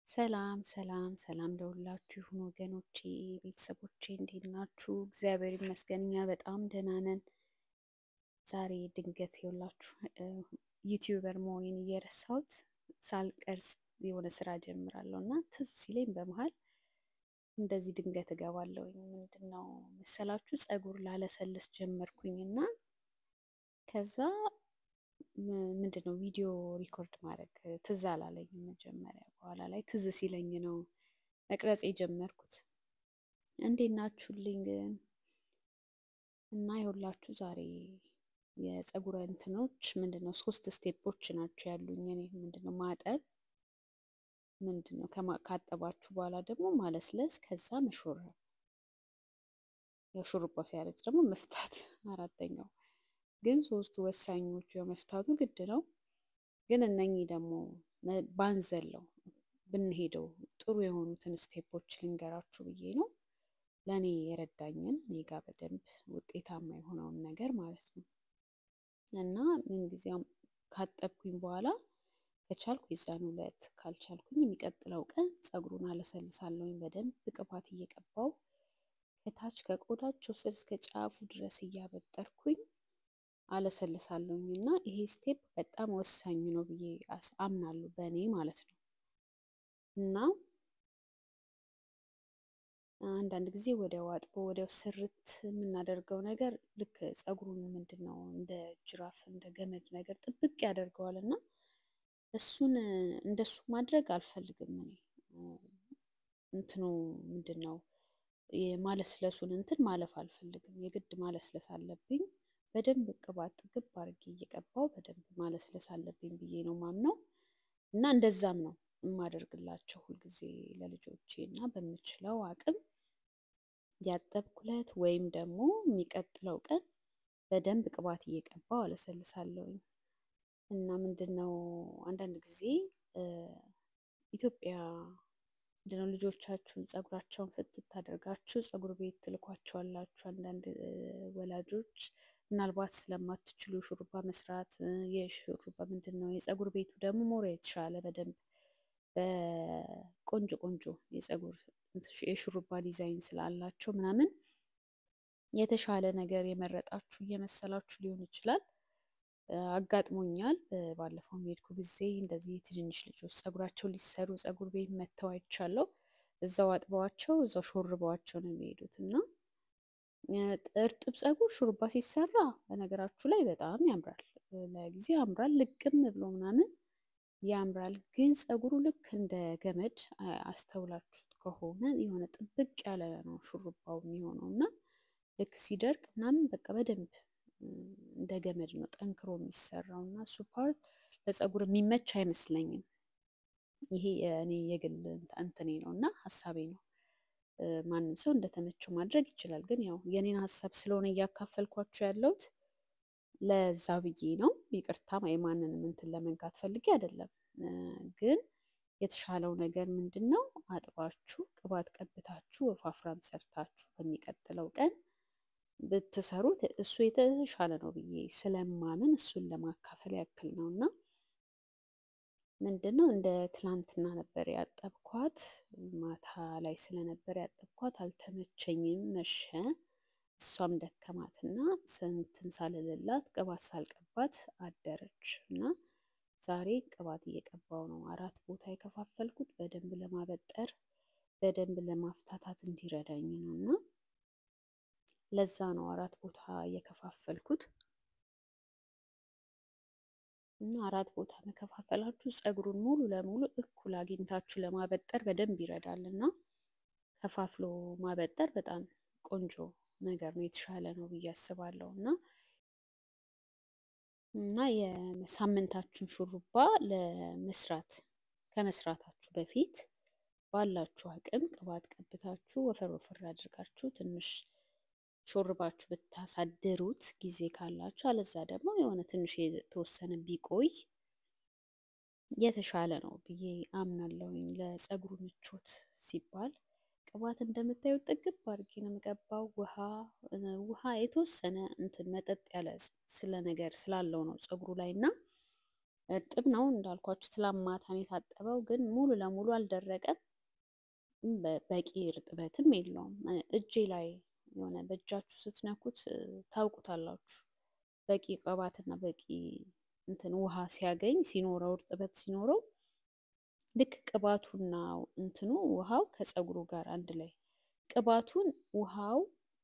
ሰላም ሰላም ሰላም ለሁላችሁ ይሁን ወገኖቼ ቤተሰቦቼ እንዴት ናችሁ? እግዚአብሔር ይመስገን እኛ በጣም ደህና ነን። ዛሬ ድንገት ይኸውላችሁ ዩቲዩበር መሆኔን እየረሳሁት ሳልቀርጽ የሆነ ስራ ጀምራለሁ እና ትዝ ሲለኝ በመሃል እንደዚህ ድንገት እገባለሁኝ። ምንድነው መሰላችሁ ፀጉር ላለሰልስ ጀመርኩኝና ከዛ ምንድነው ቪዲዮ ሪኮርድ ማድረግ ትዝ አላለኝም መጀመሪያ። በኋላ ላይ ትዝ ሲለኝ ነው መቅረጽ የጀመርኩት። እንዴት ናችሁልኝ? እና ይኸውላችሁ ዛሬ የፀጉር እንትኖች ምንድነው 3 ስቴፖች ናቸው ያሉኝ። እኔ ምንድነው ማጠብ፣ ምንድነው ካጠባችሁ በኋላ ደግሞ ማለስለስ፣ ከዛ መሾረብ፣ የሹሩባው ሲያረጅ ደግሞ መፍታት አራተኛው። ግን 3ቱ ወሳኞቹ መፍታቱ ግድ ነው። ግን እነኚህ ደግሞ ባንዘለው ብንሄደው ጥሩ የሆኑትን ስቴፖች ልንገራችሁ ብዬ ነው። ለኔ የረዳኝን እኔ ጋር በደንብ ውጤታማ የሆነውን ነገር ማለት ነው። እና ምን ጊዜም ካጠብኩኝ በኋላ ከቻልኩ የዛን ዕለት ካልቻልኩኝ የሚቀጥለው ቀን ፀጉሩን አለሰልሳለሁኝ በደንብ ቅባት እየቀባው ከታች ከቆዳቸው ስር እስከ ጫፉ ድረስ እያበጠርኩኝ አለሰልሳለሁኝ። እና ይሄ ስቴፕ በጣም ወሳኝ ነው ብዬ አምናለሁ በእኔ ማለት ነው። እና አንዳንድ ጊዜ ወዲያው አጥቦ ወዲያው ስርት የምናደርገው ነገር ልክ ፀጉሩን ምንድነው እንደ ጅራፍ እንደ ገመድ ነገር ጥብቅ ያደርገዋል እና እሱን እንደሱ ማድረግ አልፈልግም እኔ። እንትኑ ምንድነው የማለስለሱን እንትን ማለፍ አልፈልግም። የግድ ማለስለስ አለብኝ። በደንብ ቅባት ጥግብ አድርጌ እየቀባው በደንብ ማለስለስ አለብኝ ብዬ ነው ማምነው። እና እንደዛም ነው የማደርግላቸው ሁልጊዜ ለልጆቼ። እና በምችለው አቅም ያጠብኩለት ወይም ደግሞ የሚቀጥለው ቀን በደንብ ቅባት እየቀባው አለሰልሳለሁኝ። እና ምንድነው አንዳንድ ጊዜ ኢትዮጵያ ምንድነው ልጆቻችሁን ፀጉራቸውን ፍትት አድርጋችሁ ፀጉር ቤት ትልኳቸዋላችሁ። አንዳንድ ወላጆች ምናልባት ስለማትችሉ ሹሩባ መስራት የሹሩባ ምንድነው የፀጉር ቤቱ ደግሞ ሞር የተሻለ በደንብ በቆንጆ ቆንጆ የፀጉር የሹሩባ ዲዛይን ስላላቸው ምናምን የተሻለ ነገር የመረጣችሁ እየመሰላችሁ ሊሆን ይችላል። አጋጥሞኛል። ባለፈው የሄድኩ ጊዜ እንደዚህ ትንንሽ ልጆች ፀጉራቸው ሊሰሩ ፀጉር ቤት መተው አይቻለሁ። እዛው አጥበዋቸው እዛው ሾርበዋቸው ነው የሚሄዱት። እና እርጥብ ፀጉር ሹሩባ ሲሰራ በነገራችሁ ላይ በጣም ያምራል። ለጊዜው ያምራል፣ ልቅም ብሎ ምናምን ያምራል። ግን ፀጉሩ ልክ እንደ ገመድ አስተውላችሁት ከሆነ የሆነ ጥብቅ ያለ ነው ሹሩባው የሚሆነው እና ልክ ሲደርቅ ምናምን በቃ በደንብ እንደ ገመድ ነው ጠንክሮ የሚሰራው እና እሱ ፓርት ለፀጉር የሚመች አይመስለኝም። ይሄ እኔ የግል እንትኔ ነው እና ሀሳቤ ነው። ማንም ሰው እንደተመቸው ማድረግ ይችላል። ግን ያው የኔን ሀሳብ ስለሆነ እያካፈልኳቸው ያለሁት ለዛ ብዬ ነው። ይቅርታ የማንንም እንትን ለመንካት ፈልጌ አይደለም። ግን የተሻለው ነገር ምንድነው አጥባችሁ ቅባት ቀብታችሁ ወፋፍራም ሰርታችሁ በሚቀጥለው ቀን ብትሰሩት እሱ የተሻለ ነው ብዬ ስለማምን እሱን ለማካፈል ያክል ነው። እና ምንድነው እንደ ትናንትና ነበር ያጠብኳት፣ ማታ ላይ ስለነበር ያጠብኳት አልተመቸኝም፣ መሸ። እሷም ደከማትና ስንትን ሳልልላት ቅባት ሳልቀባት አደረች። እና ዛሬ ቅባት እየቀባው ነው። 4 ቦታ የከፋፈልኩት በደንብ ለማበጠር በደንብ ለማፍታታት እንዲረዳኝ ነው። እና ለዛ ነው 4 ቦታ የከፋፈልኩት። እና 4 ቦታ መከፋፈላችሁ ፀጉሩን ሙሉ ለሙሉ እኩል አግኝታችሁ ለማበጠር በደንብ ይረዳል። እና ከፋፍሎ ማበጠር በጣም ቆንጆ ነገር ነው፣ የተሻለ ነው ብዬ አስባለሁ። እና የሳምንታችሁን ሹሩባ ለመስራት ከመስራታችሁ በፊት ባላችሁ አቅም ቅባት ቀብታችሁ ወፈር ወፈር አድርጋችሁ ትንሽ ሾርባችሁ ብታሳድሩት ጊዜ ካላችሁ፣ አለዛ ደግሞ የሆነ ትንሽ የተወሰነ ቢቆይ የተሻለ ነው ብዬ አምናለሁኝ። ለፀጉሩ ምቾት ሲባል ቅባት እንደምታዩት ጥግብ አድርጌ ነው የምቀባው። ውሃ የተወሰነ እንትን መጠጥ ያለ ስለ ነገር ስላለው ነው ፀጉሩ ላይ እና እርጥብ ነው እንዳልኳችሁ ትላንት ማታ ነው የታጠበው፣ ግን ሙሉ ለሙሉ አልደረቀም። በቂ እርጥበትም የለውም። እጄ ላይ የሆነ በእጃችሁ ስትነኩት ታውቁታላችሁ። በቂ ቅባትና በቂ እንትን ውሃ ሲያገኝ ሲኖረው እርጥበት ሲኖረው ልክ ቅባቱና እንትኑ ውሃው ከፀጉሩ ጋር አንድ ላይ ቅባቱን ውሃው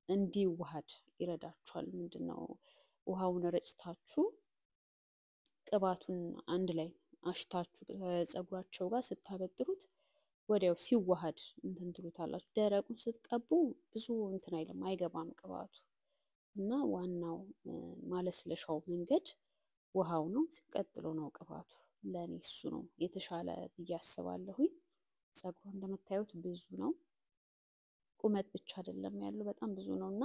እንዲዋሃድ ይረዳችኋል። ምንድነው ውሃውን ረጭታችሁ ቅባቱን አንድ ላይ አሽታችሁ ከፀጉራቸው ጋር ስታበጥሩት ወዲያው ሲዋሃድ እንትን ትሉታላችሁ። ደረቁን ስትቀቡ ብዙ እንትን አይልም አይገባም ቅባቱ እና ዋናው ማለስለሻው መንገድ ውሃው ነው። ሲቀጥሎ ነው ቅባቱ። ለኔ እሱ ነው የተሻለ ብዬ አስባለሁኝ። ፀጉሩ እንደምታዩት ብዙ ነው። ቁመት ብቻ አይደለም ያለው በጣም ብዙ ነው እና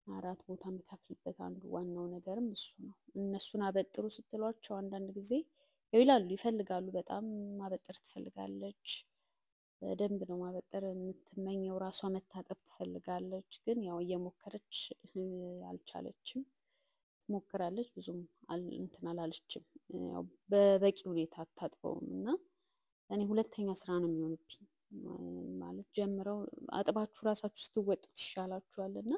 4 ቦታ የምከፍልበት አንዱ ዋናው ነገርም እሱ ነው። እነሱን አበጥሩ ስትሏቸው አንዳንድ ጊዜ ይላሉ ይፈልጋሉ፣ በጣም ማበጠር ትፈልጋለች። በደንብ ነው ማበጠር የምትመኘው፣ ራሷ መታጠብ ትፈልጋለች። ግን ያው እየሞከረች አልቻለችም። ትሞክራለች ብዙም እንትን አላለችም። ያው በበቂ ሁኔታ አታጥበውም እና እኔ ሁለተኛ ስራ ነው የሚሆንብኝ። ማለት ጀምረው አጥባችሁ ራሳችሁ ስትወጡት ይሻላችኋል እና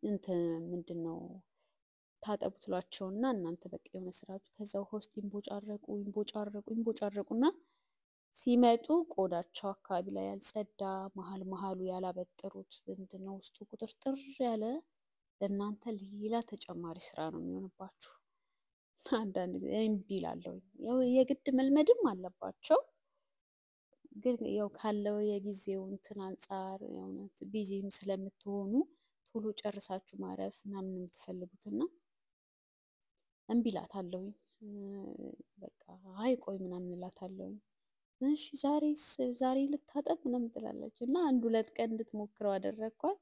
እንትን ምንድነው ታጠቡ ትሏቸውና እናንተ በቃ የሆነ ስራችሁ ከዛ ውሃ ውስጥ ይንቦጫረቁና ሲመጡ ቆዳቸው አካባቢ ላይ ያልጸዳ መሀሉ ያላበጠሩት ምንድነው ውስጡ ቁጥርጥር ያለ ለእናንተ ሌላ ተጨማሪ ስራ ነው የሚሆንባችሁ። አንዳንድ ጊዜ እምቢ እላለሁ። ያው የግድ መልመድም አለባቸው፣ ግን ያው ካለው የጊዜው እንትን አንጻር የእውነት ቢዚም ስለምትሆኑ ቶሎ ጨርሳችሁ ማረፍ ምናምን የምትፈልጉትና እምቢ እላታለሁኝ። በቃ አይ ቆይ ምናምን እላታለሁኝ። እሺ ዛሬ ልታጠብ ምናምን ትላለች እና 1-2 ቀን እንድትሞክረው አደረኳት፣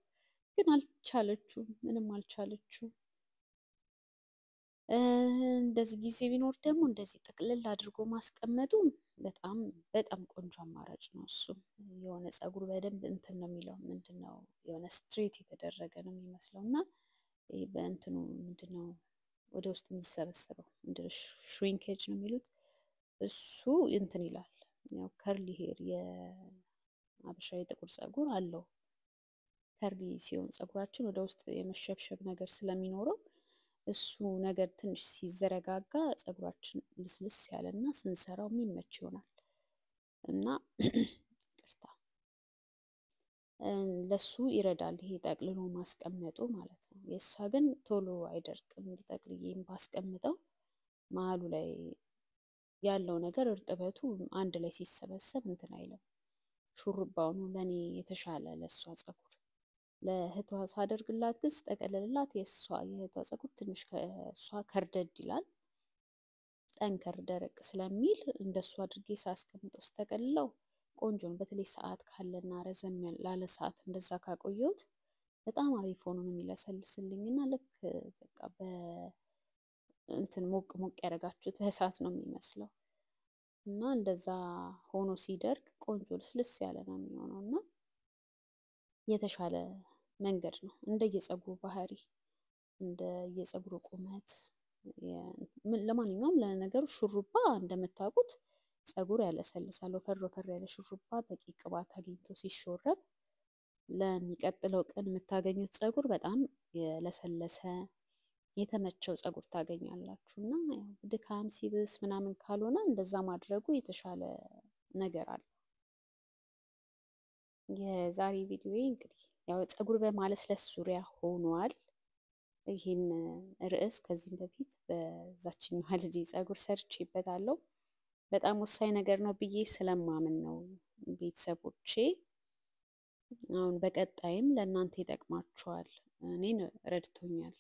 ግን አልቻለችውም፣ ምንም አልቻለችውም። እንደዚህ ጊዜ ቢኖር ደግሞ እንደዚህ ጥቅልል አድርጎ ማስቀመጡ በጣም ቆንጆ አማራጭ ነው። እሱም የሆነ ፀጉር በደንብ እንትን ነው የሚለው ምንድነው የሆነ ስትሬት የተደረገ ነው የሚመስለው እና በእንትኑ ምንድነው ወደ ውስጥ የሚሰበሰበው ምንድነው ሽሪንኬጅ ነው የሚሉት፣ እሱ እንትን ይላል። ያው ከርሊ ሄር የአበሻ የጥቁር ፀጉር አለው። ከርሊ ሲሆን ፀጉራችን ወደ ውስጥ የመሸብሸብ ነገር ስለሚኖረው እሱ ነገር ትንሽ ሲዘረጋጋ ፀጉራችን ልስልስ ያለና ስንሰራው የሚመች ይሆናል እና ቅርታ ለሱ ይረዳል ይሄ ጠቅልሎ ማስቀመጡ ማለት ነው። የእሷ ግን ቶሎ አይደርቅም። እንዲጠቅልዬም ባስቀምጠው መሀሉ ላይ ያለው ነገር እርጥበቱ አንድ ላይ ሲሰበሰብ እንትን አይለም። ሹሩባው ነው ለኔ የተሻለ ለእሷ ፀጉር። ለእህቷ ሳደርግላት ግን ስጠቀልልላት የእህቷ ፀጉር ትንሽ ከእሷ ከርደድ ይላል። ጠንከር ደረቅ ስለሚል እንደሱ አድርጌ ሳስቀምጠው ስጠቀልለው ቆንጆ ነው። በተለይ ሰዓት ካለና ረዘም ላለ ሰዓት እንደዛ ካቆየሁት በጣም አሪፍ ሆኖ ነው የሚለሰልስልኝና ልክ በቃ እንትን ሞቅ ያደረጋችሁት በእሳት ነው የሚመስለው እና እንደዛ ሆኖ ሲደርቅ ቆንጆ ልስልስ ያለ ነው የሚሆነው እና የተሻለ መንገድ ነው። እንደየፀጉሩ ባህሪ እንደየፀጉሩ ቁመት ለማንኛውም ለነገሩ ሹሩባ እንደምታውቁት ፀጉር ያለሰልሳል። ወፈር ያለ ሹሩባ በቂ ቅባት አግኝቶ ሲሾረብ ለሚቀጥለው ቀን የምታገኙት ፀጉር በጣም የለሰለሰ የተመቸው ፀጉር ታገኛላችሁ እና ያው ድካም ሲብስ ምናምን ካልሆነ እንደዛ ማድረጉ የተሻለ ነገር አለ። የዛሬ ቪዲዮ እንግዲህ ያው ፀጉር በማለስለስ ዙሪያ ሆኗል። ይህን ርዕስ ከዚህም በፊት በዛችኛዋ ልጅ ፀጉር ሰርቼበታለሁ። በጣም ወሳኝ ነገር ነው ብዬ ስለማምን ነው ቤተሰቦቼ። አሁን በቀጣይም ለእናንተ ይጠቅማችኋል፣ እኔን ረድቶኛል፣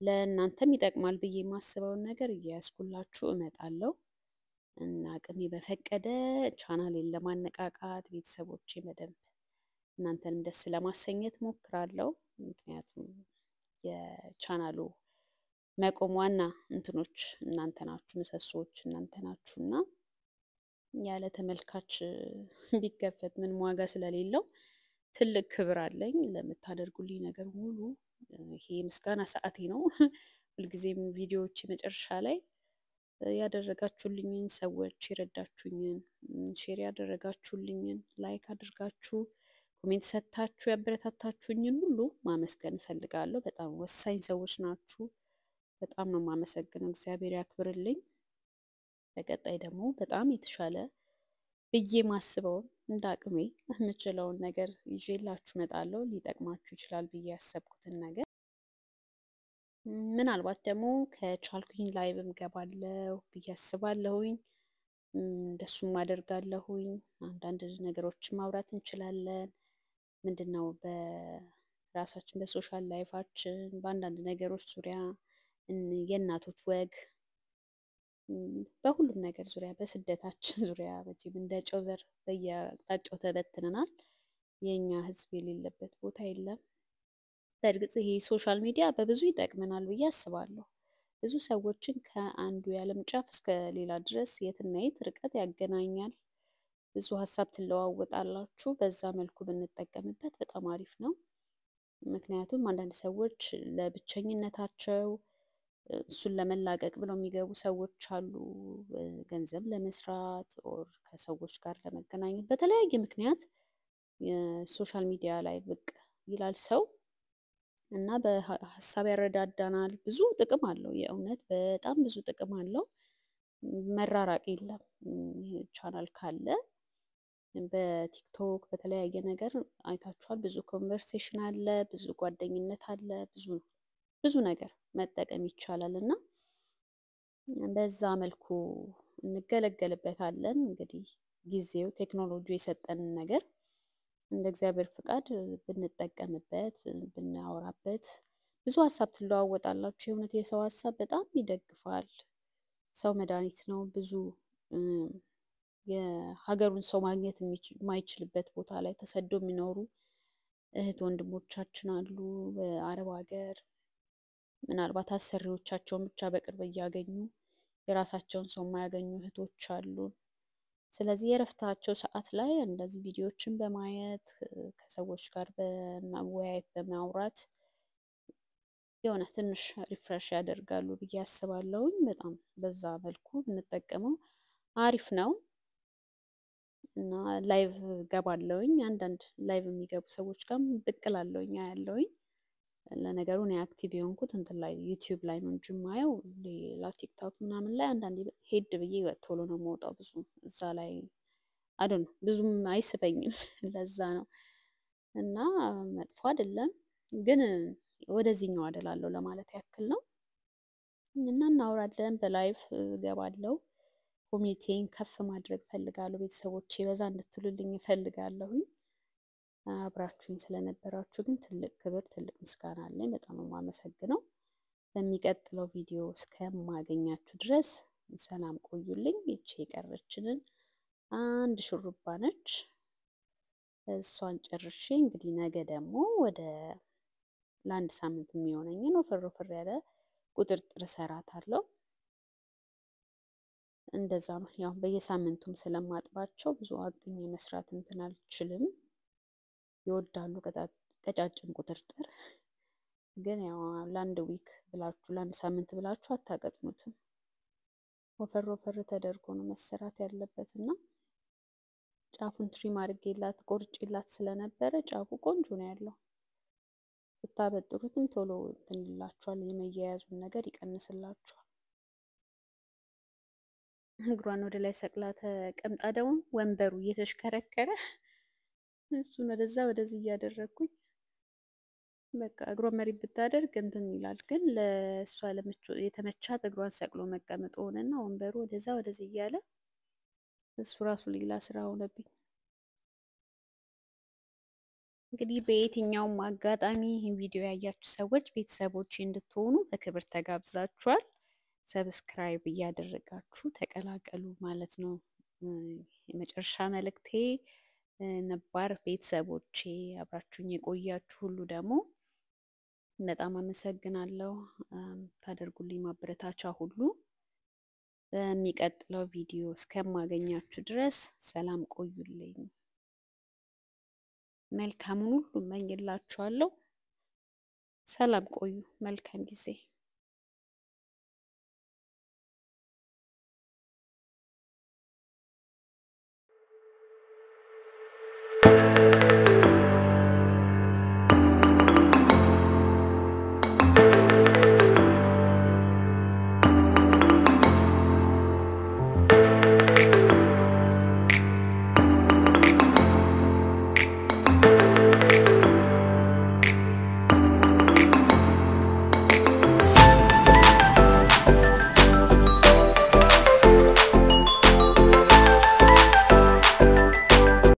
ለእናንተም ይጠቅማል ብዬ የማስበውን ነገር እያያዝኩላችሁ እመጣለሁ እና አቅሜ በፈቀደ ቻናሌን ለማነቃቃት ቤተሰቦቼ በደንብ እናንተንም ደስ ለማሰኘት ሞክራለሁ። ምክንያቱም የቻናሉ መቆም ዋና እንትኖች እናንተ ናችሁ፣ ምሰሶዎች እናንተ ናችሁና ያለ ተመልካች ቢከፈት ምን ዋጋ ስለሌለው ትልቅ ክብር አለኝ ለምታደርጉልኝ ነገር ሁሉ። ይሄ ምስጋና ሰዓቴ ነው። ሁልጊዜም ቪዲዮዎች መጨረሻ ላይ ያደረጋችሁልኝን ሰዎች የረዳችሁኝን ሼር ያደረጋችሁልኝን ላይክ አድርጋችሁ ኮሜንት ሰጥታችሁ ያበረታታችሁኝን ሁሉ ማመስገን እፈልጋለሁ። በጣም ወሳኝ ሰዎች ናችሁ። በጣም ነው የማመሰግነው። እግዚአብሔር ያክብርልኝ። በቀጣይ ደግሞ በጣም የተሻለ ብዬ ማስበውን እንደ አቅሜ የምችለውን ነገር ይዤላችሁ እመጣለሁ። ሊጠቅማችሁ ይችላል ብዬ ያሰብኩትን ነገር ምናልባት ደግሞ ከቻልኩኝ ላይቭም ገባለሁ ብዬ አስባለሁኝ። እንደሱም አደርጋለሁኝ። አንዳንድ ነገሮችን ማውራት እንችላለን። ምንድነው በራሳችን በሶሻል ላይፋችን በአንዳንድ ነገሮች ዙሪያ የእናቶች ወግ በሁሉም ነገር ዙሪያ በስደታችን ዙሪያ መቼም እንደ ጨው ዘር በየአቅጣጫው ተበትነናል። የኛ ህዝብ የሌለበት ቦታ የለም። በእርግጥ ይሄ ሶሻል ሚዲያ በብዙ ይጠቅመናል ብዬ አስባለሁ። ብዙ ሰዎችን ከአንዱ የዓለም ጫፍ እስከ ሌላ ድረስ የትና የት ርቀት ያገናኛል። ብዙ ሀሳብ ትለዋወጣላችሁ። በዛ መልኩ ብንጠቀምበት በጣም አሪፍ ነው። ምክንያቱም አንዳንድ ሰዎች ለብቸኝነታቸው እሱን ለመላቀቅ ብለው የሚገቡ ሰዎች አሉ። ገንዘብ ለመስራት ኦር ከሰዎች ጋር ለመገናኘት በተለያየ ምክንያት የሶሻል ሚዲያ ላይ ብቅ ይላል ሰው እና በሀሳብ ያረዳዳናል። ብዙ ጥቅም አለው። የእውነት በጣም ብዙ ጥቅም አለው። መራራቅ የለም። ቻናል ካለ በቲክቶክ በተለያየ ነገር አይታችኋል። ብዙ ኮንቨርሴሽን አለ፣ ብዙ ጓደኝነት አለ፣ ብዙ ነገር መጠቀም ይቻላል እና በዛ መልኩ እንገለገልበታለን። እንግዲህ ጊዜው ቴክኖሎጂ የሰጠንን ነገር እንደ እግዚአብሔር ፍቃድ ብንጠቀምበት ብናወራበት ብዙ ሀሳብ ትለዋወጣላችሁ። የእውነት የሰው ሀሳብ በጣም ይደግፋል። ሰው መድኃኒት ነው። ብዙ የሀገሩን ሰው ማግኘት የማይችልበት ቦታ ላይ ተሰዶ የሚኖሩ እህት ወንድሞቻችን አሉ በአረብ ሀገር። ምናልባት አሰሪዎቻቸውን ብቻ በቅርብ እያገኙ የራሳቸውን ሰው የማያገኙ እህቶች አሉ። ስለዚህ የእረፍታቸው ሰዓት ላይ እንደዚህ ቪዲዮዎችን በማየት ከሰዎች ጋር በመወያየት በማውራት የሆነ ትንሽ ሪፍሬሽ ያደርጋሉ ብዬ አስባለሁኝ። በጣም በዛ መልኩ ብንጠቀመው አሪፍ ነው እና ላይቭ ገባለሁኝ። አንዳንድ ላይቭ የሚገቡ ሰዎች ጋርም ብቅ እላለሁኝ አያለሁኝ። ለነገሩ እኔ አክቲቭ የሆንኩት እንትን ላይ ዩቲዩብ ላይ ነው እንጂ የማየው ሌላ ቲክቶክ ምናምን ላይ አንዳንዴ ሄድ ብዬ ቶሎ ነው የምወጣው። ብዙ እዛ ላይ አይደል ብዙም አይስበኝም። ለዛ ነው እና መጥፎ አይደለም ግን ወደዚህኛው አደላለሁ ለማለት ያክል ነው። እና እናወራለን። በላይቭ ገባለሁ። ኮሚኒቲን ከፍ ማድረግ ፈልጋለሁ። ቤተሰቦቼ በዛ እንድትሉልኝ እፈልጋለሁኝ። አብራችሁኝ ስለነበራችሁ ግን ትልቅ ክብር ትልቅ ምስጋና አለኝ። በጣም ነው የማመሰግነው። በሚቀጥለው ቪዲዮ እስከማገኛችሁ ድረስ ሰላም ቆዩልኝ። ይቺ የቀረችንን አንድ ሹሩባ ነች። እሷን ጨርሼ እንግዲህ ነገ ደግሞ ወደ ለአንድ ሳምንት የሚሆነኝን ወፈር ያለ ቁጥርጥር እሰራታለሁ። እንደዛ ነው። ያው በየሳምንቱም ስለማጥባቸው ብዙ አግኝ መስራት እንትን አልችልም። ይወዳሉ ቀጫጭን ቁጥርጥር። ግን ያው ለአንድ ዊክ ብላችሁ ለአንድ ሳምንት ብላችሁ አታቀጥኑትም። ወፈር ተደርጎ ነው መሰራት ያለበት እና ጫፉን ትሪም አድርጌላት ቆርጬላት ስለነበረ ጫፉ ቆንጆ ነው ያለው። ስታበጥሩትም ቶሎ እንትን ይላችኋል። የመያያዙን ነገር ይቀንስላችኋል። እግሯን ወደ ላይ ሰቅላ ተቀምጣ ደግሞ ወንበሩ እየተሽከረከረ እሱን ወደዛ ወደዚህ እያደረግኩኝ በቃ እግሯን መሬት ብታደርግ እንትን ይላል። ግን ለእሷ የተመቻት እግሯን ሰቅሎ መቀመጥ ሆነና ወንበሩ ወደዛ ወደዚህ እያለ እሱ ራሱ ሌላ ስራ ሆነብኝ። እንግዲህ በየትኛውም አጋጣሚ ይህን ቪዲዮ ያያችሁ ሰዎች ቤተሰቦች እንድትሆኑ በክብር ተጋብዛችኋል። ሰብስክራይብ እያደረጋችሁ ተቀላቀሉ ማለት ነው የመጨረሻ መልእክቴ። ነባር ቤተሰቦቼ አብራችሁኝ የቆያችሁ ሁሉ ደግሞ በጣም አመሰግናለሁ። ታደርጉልኝ ማበረታቻ ሁሉ። በሚቀጥለው ቪዲዮ እስከማገኛችሁ ድረስ ሰላም ቆዩልኝ። መልካሙን ሁሉ እመኝላችኋለሁ። ሰላም ቆዩ። መልካም ጊዜ